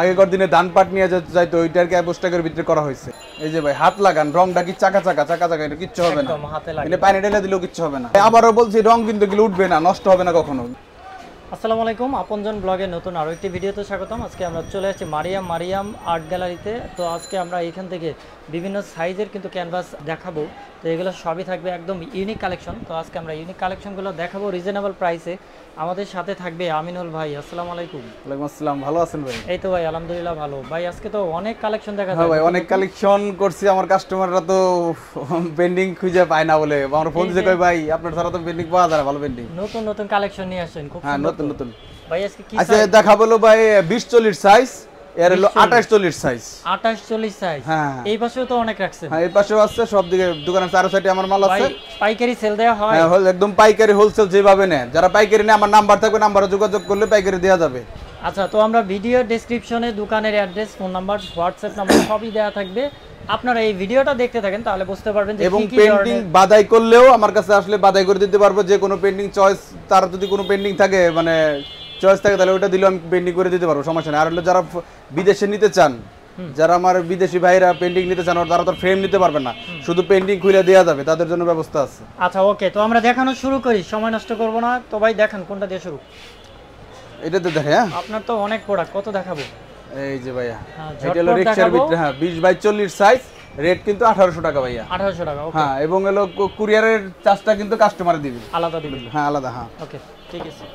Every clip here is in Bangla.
আগেকার দিনে ধান পাট নিয়ে যাইতো ওইটাকে 5 টাকার ভিতরে করা হয়েছে। এই যে ভাই হাত লাগান, রংটা কি চাকা এটা কিচ্ছু হবে না, এটা পানি ঢেলে দিলেও কিচ্ছু হবে না। আবারও বলছি রং কিন্তু এগুলো উঠবে না, নষ্ট হবে না কখনো। আসসালামু আলাইকুম, আপনজন ব্লগের নতুন আরও একটি ভিডিওতে স্বাগতম। আজকে আমরা চলে আসছি মারিয়াম আর্ট গ্যালারিতে। তো আজকে আমরা এখান থেকে বিভিন্ন সাইজের কিন্তু ক্যানভাস দেখাবো। তো এগুলো সবই থাকবে একদম ইউনিক কালেকশন। তো আজকে আমরা ইউনিক কালেকশনগুলো দেখাবো রিজনেবল প্রাইসে। আমাদের সাথে থাকবে আমিনুল ভাই। আসসালামু আলাইকুম। ওয়ালাইকুম আসসালাম, ভালো আছেন ভাই? এই তো ভাই আলহামদুলিল্লাহ ভালো। ভাই আজকে তো অনেক কালেকশন দেখা যায়। ভাই অনেক কালেকশন করছি, আমার কাস্টমাররা তো পেন্ডিং খুঁজে পায় না বলে আমার ফোন দিয়ে কই ভাই আপনার ছাড়া তো পেন্ডিং পাওয়া যায় না, ভালো পেন্ডিং। নতুন কালেকশন নিয়ে আসেন খুব। হ্যাঁ নতুন ভাই আজকে কি আচ্ছা দেখাবো ভাই 20-40 সাইজ, এর হলো 28-40 সাইজ। 28-40 সাইজ। হ্যাঁ এই পাশেও তো অনেক রাখছেন। হ্যাঁ এই পাশেও আছে, সব দিকে দোকানের চার সাইডে আমার মাল আছে। পাইকারি সেল দেওয়া হয়? হ্যাঁ একদম পাইকারি হোলসেল যেভাবে নেয়, যারা পাইকারি নেয় আমার নাম্বার থাকবে, নাম্বারে যোগাযোগ করলে পাইকারি দেওয়া যাবে। আচ্ছা, তো আমরা ভিডিও ডেসক্রিপশনে দোকানের address, phone number, WhatsApp number সবই দেওয়া থাকবে। আপনারা এই ভিডিওটা দেখতে থাকেন তাহলে বুঝতে পারবেন যে এবং পেন্টিং বাদাই করলেও আমার কাছে আসলে বাদাই করে দিতে পারবো। যে কোনো পেন্টিং চয়েস, তার যদি কোনো পেন্টিং থাকে মানে চয়েস থাকে তাহলে ওটা দিলেও আমি পেন্টিং করে দিতে পারবো, সমস্যা নেই। আর হলো যারা বিদেশে নিতে চান, যারা আমার বিদেশি ভাইরা পেন্টিং নিতে চান, তারা তো ফ্রেম নিতে পারবে না, শুধু পেন্টিং খুলে দেওয়া যাবে, তাদের জন্য ব্যবস্থা আছে। আচ্ছা ওকে, তো আমরা দেখানো শুরু করি, সময় নষ্ট করব না। তো ভাই দেখান কোনটা দিয়ে শুরু? এটাতে দেখে। হ্যাঁ আপনার তো অনেক প্রোডাক্ট, কত দেখাবো? এই যে ভাইয়া এটা হলো রিকশার ভিতরে। হ্যাঁ 20/40 সাইজ, রেট কিন্তু 1800 টাকা ভাইয়া। 1800 টাকা ওকে। হ্যাঁ এবং হলো কুরিয়ারের চার্জটা কিন্তু কাস্টমারে দিবে, আলাদা দিবেন? হ্যাঁ আলাদা। হ্যাঁ ওকে ঠিক আছে।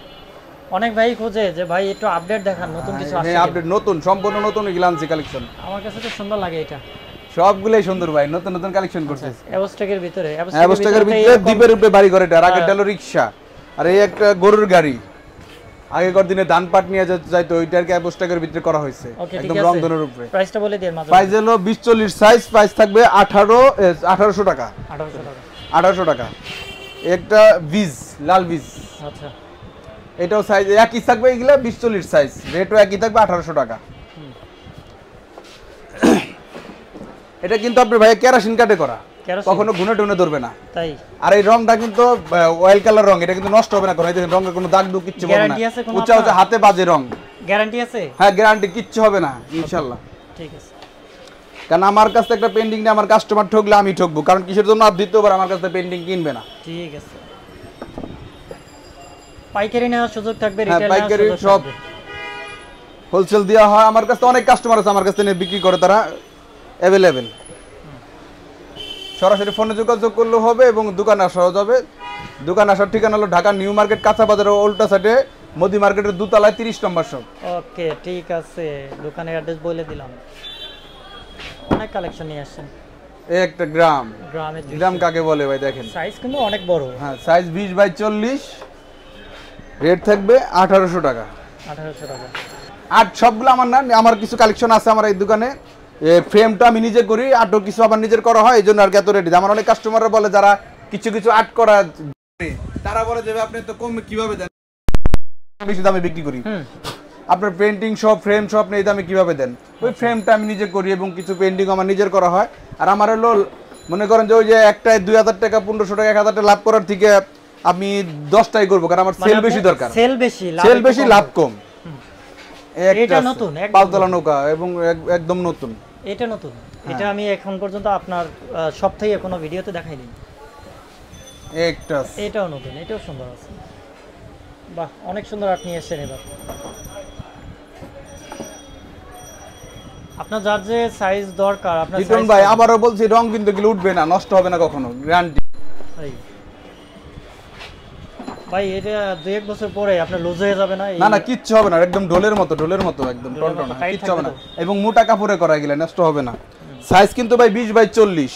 অনেক ভাই খোঁজে যে ভাই একটু আপডেট দেখান, নতুন কিছু আসছে। হ্যাঁ আপডেট নতুন, সম্পূর্ণ নতুন গ্লান্সি কালেকশন। আমার কাছে তো সুন্দর লাগে এটা, সবগুলাই সুন্দর ভাই, নতুন কালেকশন করছে। এবস্টেকের ভিতরে, এবস্টেকের ভিতরে দ্বীপের উপরে বাড়ি করে। এটা আগেরটা হলো রিকশা, আর এই একটা গরুর গাড়ি। আগেকার দিনে ধান পাট নিয়ে যাইতো ওইটাকে এবস্টেকের ভিতরে করা হয়েছে, একদম রংধনুর উপরে। প্রাইসটা বলে দেন মাঝে। প্রাইস হলো 20-40 সাইজ, প্রাইস থাকবে 1800 টাকা। 1800 টাকা। একটা বীজ, লাল বীজ। আচ্ছা এটাও সাইজ একই থাকবে, এগুলা 20-40 সাইজ, রেটও একই থাকবে 1800 টাকা। এটা কিন্তু আপনার ভাই কেরোসিন কাটে করা, কখনো ঘুনে টুনে ধরবে না। তাই আর এই রংটা কিন্তু অয়েল কালার রং, এটা কিন্তু নষ্ট হবে না কোনো। এই দেখেন রঙের কোনো দাগ দুগ কিচ্ছু হবে না, উঁচা হাতে বাজে রং। গ্যারান্টি আছে? হ্যাঁ গ্যারান্টি, কিচ্ছু হবে না ইনশাআল্লাহ। ঠিক আছে, কারণ আমার কাছে একটা পেন্টিং নিয়ে আমার কাস্টমার ঠকলে আমি ঠকবো, কারণ কিসের জন্য আর দ্বিতীয়বার আমার কাছে পেন্টিং কিনবে না। ঠিক আছে, পাইকারি নেওয়ার সুযোগ থাকবে, রিটেল নেওয়ার সুযোগ থাকবে, সব হোলসেল দেওয়া হয়। আমার কাছে অনেক কাস্টমার আছে, আমার কাছে নিয়ে বিক্রি করে, তারা অ্যাভেলেবেল। সরাসরি ফোনে যোগাযোগ করলেও হবে এবং দোকানে আসাও যাবে। দোকান আসার ঠিকানা হলো ঢাকা নিউ মার্কেট, কাঁচা বাজারের উল্টা সাইডে মোদি মার্কেটের দোতলায় 30 নম্বর শপ। ওকে ঠিক আছে, দোকানের অ্যাড্রেস বলে দিলাম। অনেক কালেকশন নিয়ে আসছেন। এই একটা গ্রাম কাকে বলে ভাই দেখেন, সাইজ কিন্তু অনেক বড়। হ্যাঁ সাইজ 20/40, রেট থাকবে 1800 টাকা। 1800 টাকা। আর সবগুলো আমার না, আমার কিছু কালেকশন আছে আমার এই দোকানে। ফ্রেমটা আমি নিজে করি, আর্টও কিছু আবার নিজের করা হয়, এই জন্য আর কি এত রেট। আমার অনেক কাস্টমাররা বলে, যারা কিছু আর্ট করা, তারা বলে যে আপনি তো কম কিভাবে দেন, বেশি দামে বিক্রি করি, আপনার পেন্টিং সব ফ্রেম সব আপনি এই দামে কিভাবে দেন? ওই ফ্রেমটা আমি নিজে করি এবং কিছু পেন্টিং আমার নিজের করা হয়। আর আমার হলো মনে করেন যে ওই যে একটায় 2000 টাকা 1500 টাকা 1000 টাকা লাভ করার থেকে আমি 10টাই করবো, কারণ আমার সেল বেশি দরকার। সেল বেশি লাভ কম। এটা নতুন পালতলা নৌকা এবং একদম নতুন। এটা নতুন, এটা আমি এখন পর্যন্ত আপনার সবথেকে কোনো ভিডিওতে দেখাইনি। এটাও নতুন, এটাও সুন্দর আছে। বাহ, অনেক সুন্দর আর্ট নিয়ে এসেছেন এবার। আপনার যার যে সাইজ দরকার আপনার সাইজ। ভাই আবারও বলছি রং কিন্তু এগুলো উঠবে না, নষ্ট হবে না কখনো, গ্যারান্টি। ভাই এটা 2-1 বছর পরে আপনার লুজ হয়ে যাবে না? না কিচ্ছু হবে না, একদম ঢোলের মতো একদম টনটনা, কিচ্ছু হবে না। এবং মোটা কাপড়ে করা, গেলে নষ্ট হবে না। সাইজ কিন্তু ভাই 20/40,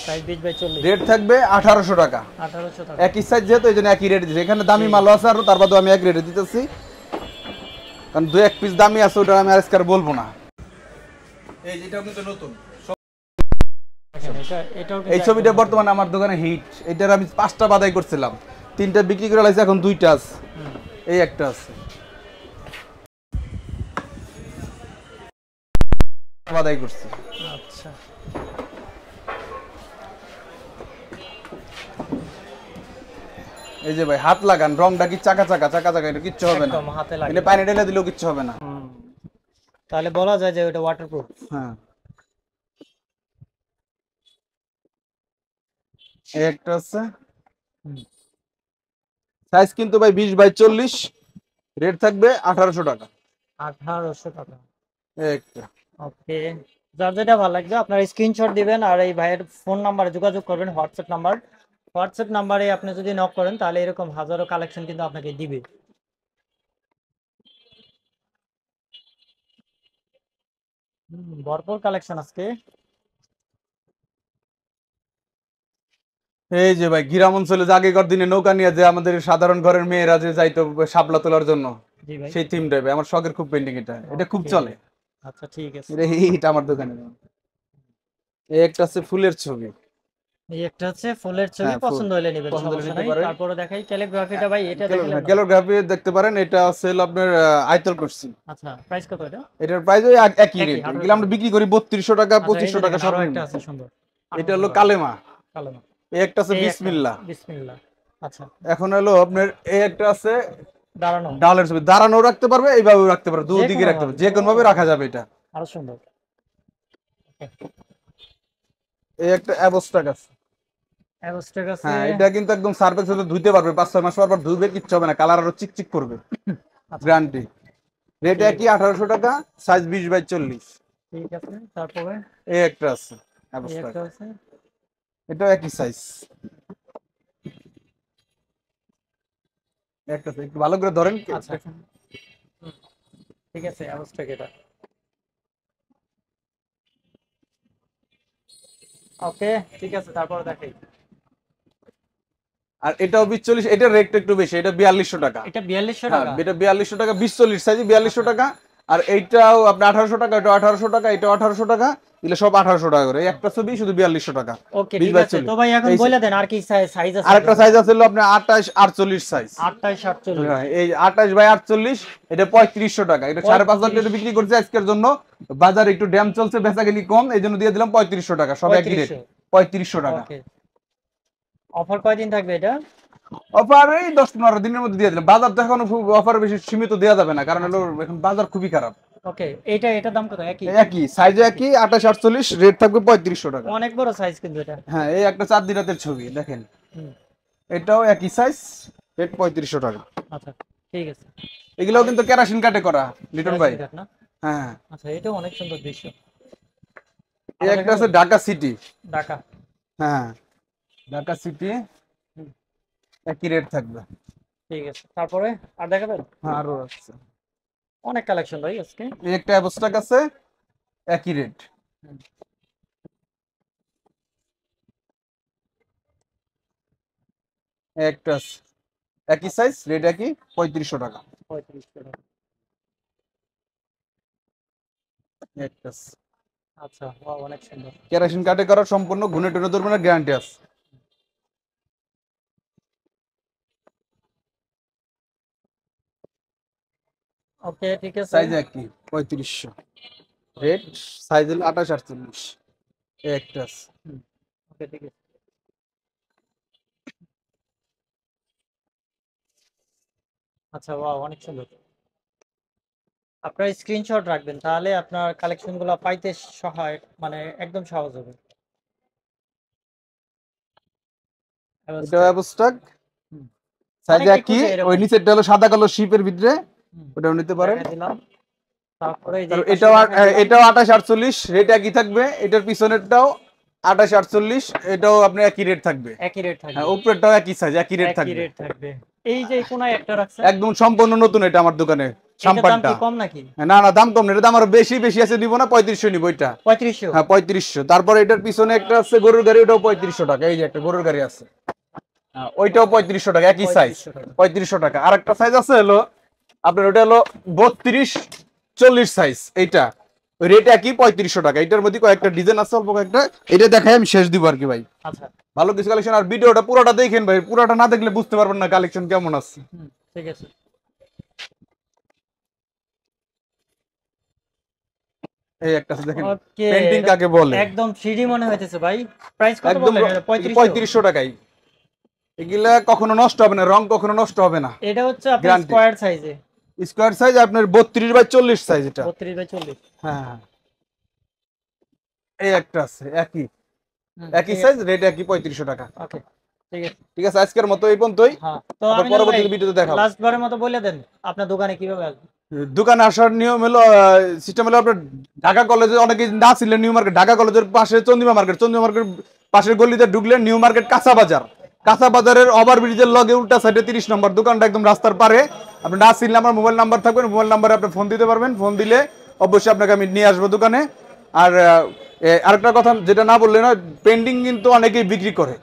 রেট থাকবে 1800 টাকা। 1800 টাকা একই সাইজ, যেহেতু এই জন্য একই রেট দিচ্ছি। এখানে দামি মাল আছে আর তার বাদেও আমি এক রেটে দিতেছি, কারণ 2-1 পিস দামি আছে, ওটা আমি আজকে আর বলবো না। এই যেটা কিন্তু নতুন, এই ছবিটা বর্তমানে আমার দোকানে হিট। এটার আমি 5টা বাদাই করছিলাম, 3টা বিক্রি করে লাগছে, এখন 2টা আছে, এই একটা আছে বাদাই করছি। আচ্ছা এই যে ভাই হাত লাগান, রংটা কি চাকা এটা কিচ্ছু হবে না, এটা পানি ঢেলে দিলেও কিচ্ছু হবে না। তাহলে বলা যায় যে ওটা ওয়াটারপ্রুফ। হ্যাঁ, এই একটা আছে, সাইজ কিন্তু ভাই 20 বাই 40, রেট থাকবে 1800 টাকা। 1800 টাকা। এই একটা। ওকে, যার যেটা ভালো লাগবে আপনার স্ক্রিনশট দিবেন আর এই ভাইয়ের ফোন নাম্বারে যোগাযোগ করবেন, হোয়াটসঅ্যাপ নাম্বারে আপনি যদি নক করেন তাহলে এরকম হাজারো কালেকশন কিন্তু আপনাকে দিবে। ভরপুর কালেকশন আজকে। এই যে ভাই গ্রাম অঞ্চলে যে আগেকার দিনে নৌকা নিয়ে যে আমাদের সাধারণ ঘরের মেয়েরা যে যাইতো শাপলা তোলার জন্য, জি ভাই। সেই থিম টাইপে আমার শখের খুব পেন্টিং, এটা খুব Okay. চলে। আচ্ছা ঠিক আছে। এটা আমার দোকানে। এই একটা আছে ফুলের ছবি। এই একটা হচ্ছে ফুলের ছবি, হ্যাঁ, ফুল পছন্দ হলে নেবেন, পছন্দ হলে সমস্যা নিতে নাই। পারেন। তারপরে দেখাই ক্যালিগ্রাফিটা ভাই, এটা দেখালেন না? ক্যালিগ্রাফি দেখতে পারেন, এটা আছে হলো আপনার আয়তল করছি। আচ্ছা, প্রাইস কত এটা? এটার প্রাইস ওই একই রেট, 1800 এগুলো আমরা বিক্রি করি 3200 টাকা, আচ্ছা, এই 2500 যে টাকা দেখেন, আরো সর্বনিম্ন। একটা আছে সুন্দর। এটা হলো কালেমা। কালো না? এই একটা আছে এই একটা বিসমিল্লাহ। বিসমিল্লাহ। আচ্ছা, এখন হলো আপনার এই একটা আছে দাঁড়ানো, ডালের ছবি, দাঁড়ানো রাখতে পারবে, এইভাবেও রাখতে পারবে, যে দুদিকে কোনো রাখতে পারবে, ভাবে। যে কোনো ভাবে রাখা যাবে এটা। আরো সুন্দর। এই একটা অ্যাবস্ট্রাক্ট আছে। অ্যাবস্ট্রাক্ট আছে। হ্যাঁ, এটা কিন্তু একদম সার্ফেস হতে ধুইতে পারবে, 5-6 মাস পর পর ধুইবে, কিচ্ছু হবে না, কালার আরো চিকচিক করবে, আচ্ছা, গ্যারান্টি। রেট একই 1800 টাকা, সাইজ 20 বাই 40। ঠিক আছে। তারপরে এই একটা আছে এই অ্যাবস্ট্রাক্ট, একটা আছে। এটাও একই সাইজ। একটা আছে, একটু ভালো করে ধরেন। আচ্ছা, ঠিক আছে, অ্যাবস্ট্রাক্ট এটা। ওকে, ঠিক আছে। তারপরে দেখাই। আর এটাও 20-40, এটার রেট একটু বেশি, এটা 4200 টাকা। এটা 4200 হ্যাঁ, টাকা। এটা 4200 টাকা, 20-40 সাইজ 4200 টাকা। আর এইটাও আপনার 1800 টাকা, এটা 1800 টাকা, এটা 1800 টাকা, এগুলো সব 1800 টাকা করে। এই একটা ছবি শুধু 4200 টাকা। ওকে, 20 ঠিক বাই আছে। 40। তো ভাই এখন এই বলে দেন আর কি সাইজ আছে আরেকটা আপনার? সাইজ আছে হলো আপনার 28-48 সাইজ। 28 48। হ্যাঁ, এই 28 বাই 48, এটা 3500 টাকা। এটা 5500 টাকা বিক্রি করছে আজকের জন্য, বাজার একটু ড্যাম চলছে, বেচাকেনি কম, এই জন্য দিয়ে দিলাম 3500 টাকা, সব একই রেট, 3500 টাকা। ওকে, অফার কয়দিন থাকবে এটা? অফার এই 10-15 দিনের মধ্যে দিয়ে দিলাম, বাজার তো এখন অফার বেশি সীমিত দেওয়া যাবে না, কারণ হলো এখন বাজার খুবই খারাপ। ওকে, এটার দাম কত? একই? একই সাইজ, একই 28-48, রেট থাকবে 3500 টাকা। অনেক বড় সাইজ কিন্তু এটা। হ্যাঁ, এই একটা চাঁদনি রাতের ছবি দেখেন, হুম, এটাও একই সাইজ, রেট 3500 টাকা। আচ্ছা, ঠিক আছে। এগুলোও কিন্তু কেরাসিন কাটে করা, লিটন ভাই। কেরাসিন কাঠ না? হ্যাঁ, আচ্ছা, এটাও অনেক সুন্দর দৃশ্য। এই একটা আছে ঢাকা সিটি। ঢাকা। হ্যাঁ, ঢাকা সিটি, হুম, একই রেট থাকবে। ঠিক আছে। তারপরে আর দেখাবেন? হ্যাঁ, আরো আছে। অনেক কালেকশন ভাই আজকে। এই একটা অ্যাবস্ট্রাক্ট আছে, একই রেট। হুম, একটা আছে, একই সাইজ, রেট একই, 3500 টাকা। 35 টাকা। একটা আছে আচ্ছা, ওয়াও, অনেক সুন্দর। কেরাসিন কাটে করা, সম্পূর্ণ ঘুনে টুনে ধরবে না, গ্যারান্টি আছে। ওকে, ঠিক আছে। সাইজ একই, 3500। রেট, সাইজ হলো 28-48। একটা আছে। হুম, ওকে, ঠিক আছে। আচ্ছা, ওয়াও, অনেক সুন্দর। আপনার স্ক্রিনশট রাখবেন, তাহলে আপনার কালেকশনগুলো পাইতে সহায়, মানে একদম সহজ হবে। এটা অবস্থা। অ্যাবস্ট্রাক্ট, হুম, সাইজ অনেকেই একই, খুঁজে এরকম। ওই নিচেরটা হলো সাদা কালো শিপের ভিতরে, হুম, ওটাও নিতে পারেন। দেখা দিলাম। তারপরে এই যে আর এই পাশে এটাও দেখা দিলাম। এটাও 28-48, রেট একই থাকবে। এটার পিছনেরটাও 28-48, এটাও আপনার একই রেট থাকবে। একই রেট হ্যাঁ, থাকবে। উপরেরটাও একই সাইজ, একই রেট একই থাকবে। রেট থাকবে। এই যে এই কোনায় একটা রাখছেন, একদম সম্পূর্ণ নতুন এটা আমার দোকানে, এটার দাম সাম্পারটা। কি কম নাকি? না না, দাম কম না, এটা দাম আরো বেশি বেশি আছে, নিব না, 3500 নিব এটা। 3500? হ্যাঁ, 3500। তারপর এটার পিছনে একটা আছে গরুর গাড়ি, ওটাও 3500 টাকা। এই যে একটা গরুর গাড়ি আছে, হ্যাঁ, ওইটাও 3500 টাকা, একই সাইজ, 3500 টাকা। 3500 টাকা। আর একটা সাইজ আছে হলো আপনার, ওটা হলো 32-40 সাইজ, এইটা রেট একই, 3500 টাকা। এটার মধ্যে কয়েকটা ডিজাইন আছে, অল্প কয়েকটা, এটা দেখাই আমি শেষ দিব আর কি ভাই। আচ্ছা, ভালো কিছু কালেকশন। আর ভিডিওটা পুরোটা দেখেন ভাই, পুরোটা না দেখলে বুঝতে পারবেন না কালেকশন কেমন আছে। হুম, ঠিক আছে। এই একটা আছে দেখেন, ওকে, পেন্টিং কাকে বলে, একদম 3D মনে হইতেছে ভাই। প্রাইস কত একদম বললেন? এটা 3500? 3500 টাকাই। এগুলা কখনো নষ্ট হবে না, রং কখনো নষ্ট হবে না, এটা হচ্ছে আপনার গ্যারান্টি। স্কয়ার সাইজে। স্কোয়ার সাইজ আপনার 32 বাই 40 সাইজ এটা। 32 বাই 40। হ্যাঁ হ্যাঁ, এই একটা আছে একই ঠিক সাইজ, রেট একই 3500 টাকা। ওকে, ঠিক আছে। ঠিক আছে, আজকের মতো এই পর্যন্তই। হ্যাঁ, তো আবার আমি পরবর্তী ভিডিওতে দেখাবো। লাস্ট বারের মতো বলে দেন আপনার দোকানে কিভাবে আসবে। দোকানে আসার নিয়ম হলো, সিস্টেম হলো আপনার ঢাকা কলেজে অনেকে না ছিলেন, নিউ মার্কেট ঢাকা কলেজের পাশে চন্দ্রিমা মার্কেট পাশের গলিতে ঢুকলেন নিউ মার্কেট কাঁচা বাজারের ওভারব্রিজের লগে উল্টা সাইডে 30 নম্বর দোকানটা, একদম রাস্তার পারে। আপনি না চিনলে আমার মোবাইল নাম্বার থাকবে, মোবাইল নাম্বারে আপনি ফোন দিতে পারবেন। ফোন দিলে অবশ্যই আপনাকে আমি নিয়ে আসবো দোকানে। আর আরেকটা কথা যেটা না বললে না, পেন্ডিং কিন্তু অনেকেই বিক্রি করে,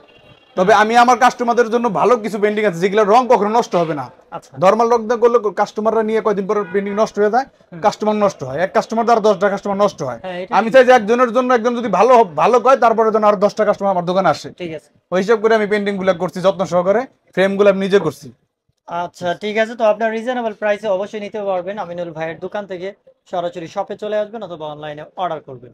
তবে আমি আমার কাস্টমারদের জন্য ভালো কিছু পেন্ডিং আছে যেগুলো রং কখনো নষ্ট হবে না। আচ্ছা, নরমাল রং করলে কাস্টমাররা নিয়ে কয়দিন পর পেন্ডিং নষ্ট হয়ে যায়, কাস্টমার নষ্ট হয়, এক কাস্টমার দ্বারা 10টা কাস্টমার নষ্ট হয়। হ্যাঁ, এটা আমি চাই যে একজনের জন্য একজন যদি ভালো কয়, তারপরে যেন আর 10টা কাস্টমার আমার দোকানে আসে। ঠিক আছে। ওই হিসাব করে আমি পেন্ডিং গুলো করছি যত্ন সহকারে, ফ্রেম গুলো আমি নিজে করছি। আচ্ছা, ঠিক আছে। তো আপনার রিজনেবল প্রাইসে অবশ্যই নিতে পারবেন আমিনুল ভাইয়ের দোকান থেকে। সরাসরি শপে চলে আসবেন অথবা অনলাইনে অর্ডার করবেন।